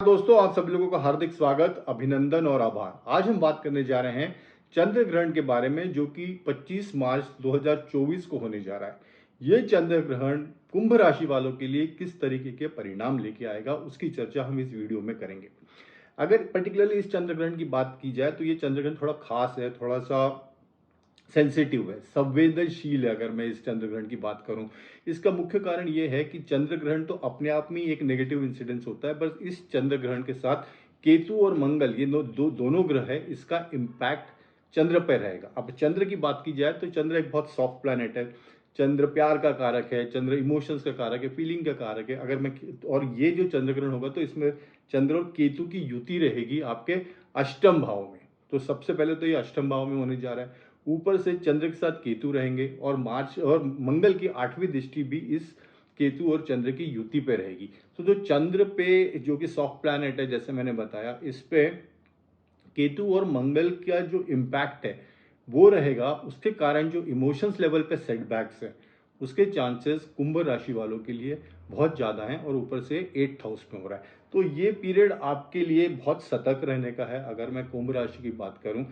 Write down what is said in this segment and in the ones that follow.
दोस्तों, आप सभी लोगों का हार्दिक स्वागत, अभिनंदन और आभार। आज हम बात करने जा रहे हैं चंद्र ग्रहण के बारे में, जो कि 25 मार्च 2024 को होने जा रहा है। ये चंद्र ग्रहण कुंभ राशि वालों के लिए किस तरीके के परिणाम लेके आएगा, उसकी चर्चा हम इस वीडियो में करेंगे। अगर पर्टिकुलरली इस चंद्र ग्रहण की बात की जाए तो ये चंद्र ग्रहण थोड़ा खास है, थोड़ा सा सेंसिटिव है, संवेदनशील है। अगर मैं इस चंद्र ग्रहण की बात करूं, इसका मुख्य कारण यह है कि चंद्र ग्रहण तो अपने आप में एक नेगेटिव इंसिडेंस होता है, बस इस चंद्र ग्रहण के साथ केतु और मंगल, ये दोनों ग्रह है, इसका इम्पैक्ट चंद्र पर रहेगा। अब चंद्र की बात की जाए तो चंद्र एक बहुत सॉफ्ट प्लैनेट है। चंद्र प्यार का कारक है, चंद्र इमोशंस का कारक है, फीलिंग का कारक है। अगर मैं और ये जो चंद्र ग्रहण होगा तो इसमें चंद्र और केतु की युति रहेगी आपके अष्टम भाव में। तो सबसे पहले तो ये अष्टम भाव में होने जा रहा है। ऊपर से चंद्र के साथ केतु रहेंगे और मार्च और मंगल की 8वीं दृष्टि भी इस केतु और चंद्र की युति पे रहेगी। तो जो चंद्र पे, जो कि सॉफ्ट प्लैनेट है जैसे मैंने बताया, इस पे केतु और मंगल का जो इम्पैक्ट है वो रहेगा। उसके कारण जो इमोशंस लेवल पे सेटबैक्स है, उसके चांसेस कुंभ राशि वालों के लिए बहुत ज़्यादा हैं, और ऊपर से 8th हाउस में हो रहा है। तो ये पीरियड आपके लिए बहुत सतर्क रहने का है। अगर मैं कुंभ राशि की बात करूं,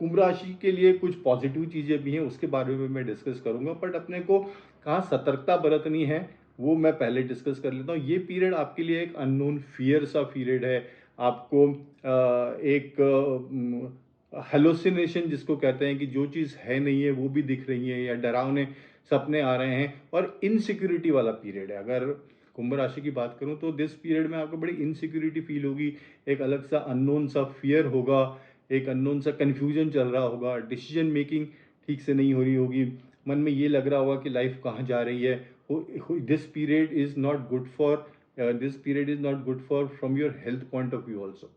कुंभ राशि के लिए कुछ पॉजिटिव चीज़ें भी हैं, उसके बारे में मैं डिस्कस करूंगा, बट अपने को कहाँ सतर्कता बरतनी है वो मैं पहले डिस्कस कर लेता हूँ। ये पीरियड आपके लिए एक अननोन फियर सा पीरियड है। आपको एक हेलोसिनेशन जिसको कहते हैं, कि जो चीज़ है नहीं है वो भी दिख रही है, या डरावने सपने आ रहे हैं, और इनसिक्योरिटी वाला पीरियड है। अगर कुंभ राशि की बात करूं तो दिस पीरियड में आपको बड़ी इनसिक्योरिटी फील होगी, एक अलग सा अननोन सा फियर होगा, एक अननोन सा कन्फ्यूजन चल रहा होगा, डिसीजन मेकिंग ठीक से नहीं हो रही होगी, मन में ये लग रहा होगा कि लाइफ कहाँ जा रही है। This period is not good for from your health point of view also.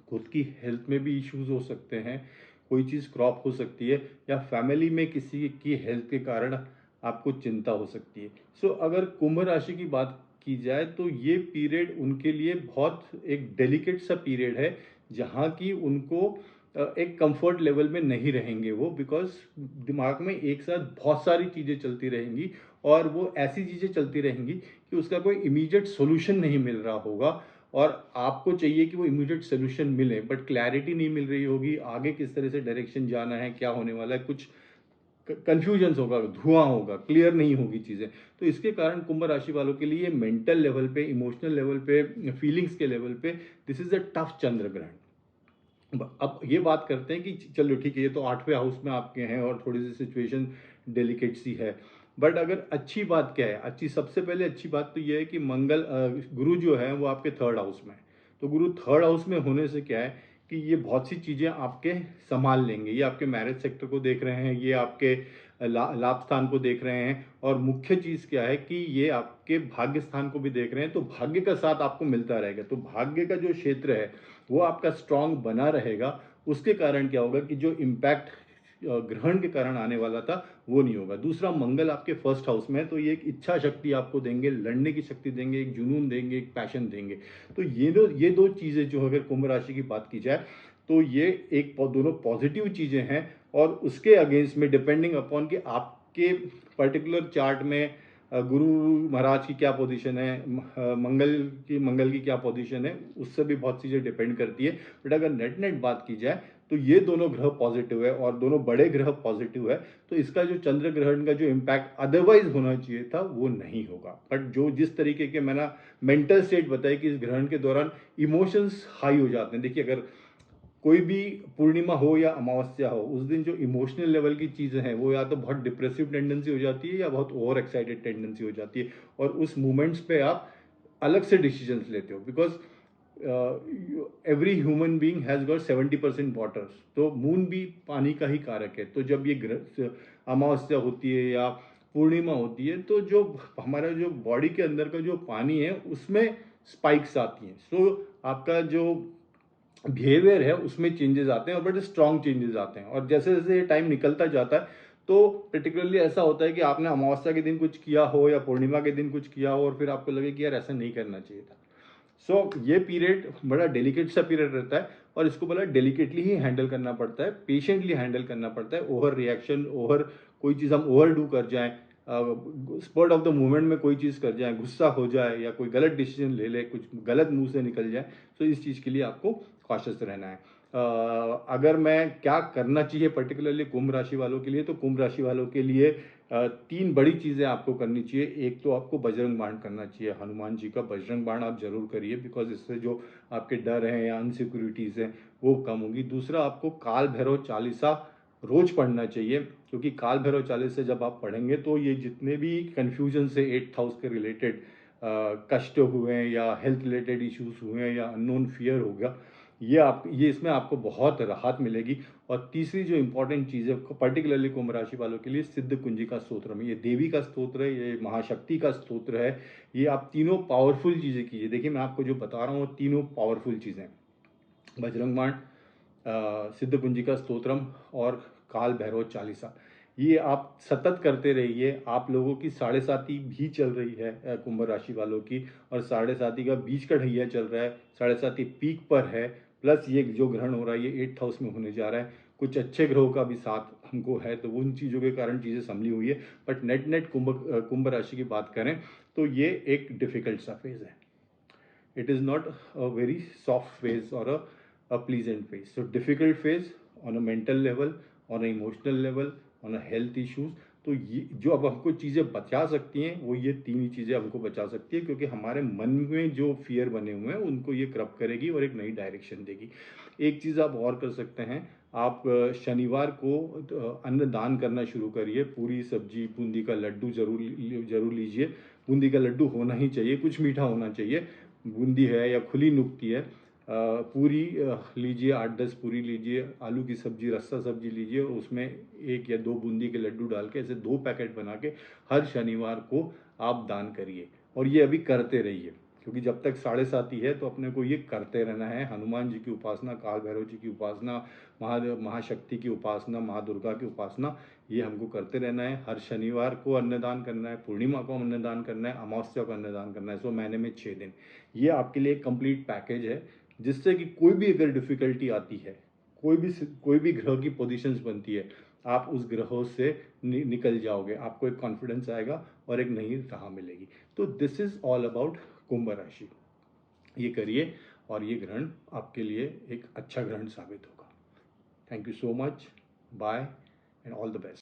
खुद की हेल्थ में भी इश्यूज हो सकते हैं, कोई चीज़ क्रॉप हो सकती है, या फैमिली में किसी की हेल्थ के कारण आपको चिंता हो सकती है। सो अगर कुंभ राशि की बात की जाए तो ये पीरियड उनके लिए बहुत एक डेलिकेट सा पीरियड है, जहाँ की उनको एक कंफर्ट लेवल में नहीं रहेंगे वो, बिकॉज दिमाग में एक साथ बहुत सारी चीज़ें चलती रहेंगी, और वो ऐसी चीज़ें चलती रहेंगी कि उसका कोई इमीडिएट सोल्यूशन नहीं मिल रहा होगा, और आपको चाहिए कि वो इमीडिएट सोल्यूशन मिले, बट क्लैरिटी नहीं मिल रही होगी आगे किस तरह से डायरेक्शन जाना है, क्या होने वाला है, कुछ कंफ्यूजन्स होगा, धुआं होगा, क्लियर नहीं होगी चीज़ें। तो इसके कारण कुंभ राशि वालों के लिए मेंटल लेवल पे, इमोशनल लेवल पे, फीलिंग्स के लेवल पे दिस इज अ टफ चंद्र ग्रहण। अब ये बात करते हैं कि चलो ठीक है, ये तो 8वें हाउस में आपके हैं और थोड़ी सी सिचुएशन डेलिकेट सी है, बट अगर अच्छी बात क्या है, सबसे पहले अच्छी बात तो ये है कि मंगल गुरु जो है वो आपके 3rd हाउस में है। तो गुरु 3rd हाउस में होने से क्या है कि ये बहुत सी चीज़ें आपके संभाल लेंगे। ये आपके मैरिज सेक्टर को देख रहे हैं, ये आपके लाभ स्थान को देख रहे हैं, और मुख्य चीज़ क्या है कि ये आपके भाग्य स्थान को भी देख रहे हैं। तो भाग्य का साथ आपको मिलता रहेगा, तो भाग्य का जो क्षेत्र है वो आपका स्ट्रांग बना रहेगा। उसके कारण क्या होगा कि जो इम्पैक्ट ग्रहण के कारण आने वाला था वो नहीं होगा। दूसरा, मंगल आपके 1st हाउस में है, तो ये एक इच्छा शक्ति आपको देंगे, लड़ने की शक्ति देंगे, एक जुनून देंगे, एक पैशन देंगे। तो ये दो चीज़ें जो, अगर कुंभ राशि की बात की जाए तो ये एक दोनों पॉजिटिव चीज़ें हैं। और उसके अगेंस्ट में, डिपेंडिंग अपॉन कि आपके पर्टिकुलर चार्ट में गुरु महाराज की क्या पोजीशन है, मंगल की क्या पोजीशन है, उससे भी बहुत चीज़ें डिपेंड करती है। बट अगर नेट नेट बात की जाए तो ये दोनों ग्रह पॉजिटिव है, और दोनों बड़े ग्रह पॉजिटिव है। तो इसका जो चंद्र ग्रहण का जो इम्पैक्ट अदरवाइज होना चाहिए था वो नहीं होगा। बट जो जिस तरीके के मैंने मेंटल स्टेट बताई कि इस ग्रहण के दौरान इमोशंस हाई हो जाते हैं। देखिए, अगर कोई भी पूर्णिमा हो या अमावस्या हो, उस दिन जो इमोशनल लेवल की चीज़ें हैं वो या तो बहुत डिप्रेसिव टेंडेंसी हो जाती है, या बहुत ओवर एक्साइटेड टेंडेंसी हो जाती है, और उस मोमेंट्स पे आप अलग से डिसीजंस लेते हो, because every human being has got 70% water. तो मून भी पानी का ही कारक है। तो जब ये अमावस्या होती है या पूर्णिमा होती है, तो जो हमारा जो बॉडी के अंदर का जो पानी है उसमें स्पाइक्स आती हैं। सो आपका जो बिहेवियर है उसमें चेंजेस आते हैं, और बड़े स्ट्रॉन्ग चेंजेस आते हैं। और जैसे जैसे टाइम निकलता जाता है तो पर्टिकुलरली ऐसा होता है कि आपने अमावस्या के दिन कुछ किया हो या पूर्णिमा के दिन कुछ किया हो, और फिर आपको लगे कि यार ऐसा नहीं करना चाहिए था। सो ये पीरियड बड़ा डेलिकेट सा पीरियड रहता है, और इसको बड़ा डेलिकेटली ही हैंडल करना पड़ता है, पेशेंटली हैंडल करना पड़ता है। ओवर रिएक्शन, ओवर कोई चीज़ हम ओवर डू कर जाएं, स्पर्ट ऑफ द मोमेंट में कोई चीज़ कर जाए, गुस्सा हो जाए या कोई गलत डिसीजन ले ले, कुछ गलत मुंह से निकल जाए, तो इस चीज़ के लिए आपको कॉशियस रहना है। अगर मैं क्या करना चाहिए पर्टिकुलरली कुंभ राशि वालों के लिए, तो कुंभ राशि वालों के लिए 3 बड़ी चीज़ें आपको करनी चाहिए। एक तो आपको बजरंग बाण करना चाहिए, हनुमान जी का बजरंग बाण आप ज़रूर करिए, बिकॉज़ इससे जो आपके डर हैं या इनसिक्योरिटीज़ हैं वो कम होंगी। दूसरा, आपको काल भैरव चालीसा रोज़ पढ़ना चाहिए, क्योंकि काल भैरव चालीसा जब आप पढ़ेंगे तो ये जितने भी कन्फ्यूजन से 8th हाउस के रिलेटेड कष्ट हुए हैं या हेल्थ रिलेटेड इश्यूज हुए हैं या अननोन फियर हो गया, ये इसमें आपको बहुत राहत मिलेगी। और तीसरी जो इंपॉर्टेंट चीज़ है पर्टिकुलरली कुंभ राशि वालों के लिए, सिद्ध कुंजी का स्तोत्र में, ये देवी का स्तोत्र है, ये महाशक्ति का स्तोत्र है। ये आप तीनों पावरफुल चीज़ें कीजिए। देखिए मैं आपको जो बता रहा हूँ वो तीनों पावरफुल चीज़ें, बजरंग बाण, सिद्ध कुंजी का स्तोत्रम और काल भैरव चालीसा, ये आप सतत करते रहिए। आप लोगों की साढ़े साथी भी चल रही है कुंभ राशि वालों की, और साढ़े साथी का बीच का ढैया चल रहा है, साढ़े साथी पीक पर है, प्लस ये जो ग्रहण हो रहा है ये 8th हाउस में होने जा रहा है। कुछ अच्छे ग्रहों का भी साथ हमको है, तो उन चीज़ों के कारण चीज़ें संभली हुई है। बट नेट नेट कुंभ राशि की बात करें तो ये एक डिफिकल्ट सा फेज है। It is not a very soft phase or a pleasant phase. So difficult phase on a mental level, on an emotional level, on a health issues. तो ये जो अब हमको चीज़ें बचा सकती हैं वो ये तीन ही चीज़ें हमको बचा सकती है, क्योंकि हमारे मन में जो फियर बने हुए हैं उनको ये करप्ट करेगी और एक नई डायरेक्शन देगी। एक चीज़ आप और कर सकते हैं, आप शनिवार को अन्न दान करना शुरू करिए। पूरी सब्जी, बूंदी का लड्डू जरूर लीजिए। बूंदी का लड्डू होना ही चाहिए, कुछ मीठा होना चाहिए। बूंदी है या खुली नुक्ती है, पूरी लीजिए, 8-10 पूरी लीजिए, आलू की सब्जी, रस्सा सब्जी लीजिए, उसमें 1 या 2 बूंदी के लड्डू डाल के ऐसे 2 पैकेट बना के हर शनिवार को आप दान करिए। और ये अभी करते रहिए, क्योंकि जब तक साढ़े साथी है तो अपने को ये करते रहना है। हनुमान जी की उपासना, काल भैरव जी की उपासना, महाशक्ति की उपासना, माँ दुर्गा की उपासना, ये हमको करते रहना है। हर शनिवार को अन्नदान करना है, पूर्णिमा को अन्नदान करना है, अमावस्या को अन्नदान करना है। सो महीने में 6 दिन ये आपके लिए कंप्लीट पैकेज है, जिससे कि कोई भी अगर डिफिकल्टी आती है, कोई भी ग्रह की पोजीशंस बनती है, आप उस ग्रहों से निकल जाओगे। आपको एक कॉन्फिडेंस आएगा और एक नई राह मिलेगी। तो दिस इज ऑल अबाउट कुंभ राशि। ये करिए और ये ग्रहण आपके लिए एक अच्छा ग्रहण साबित होगा। Thank you so much, bye and all the best.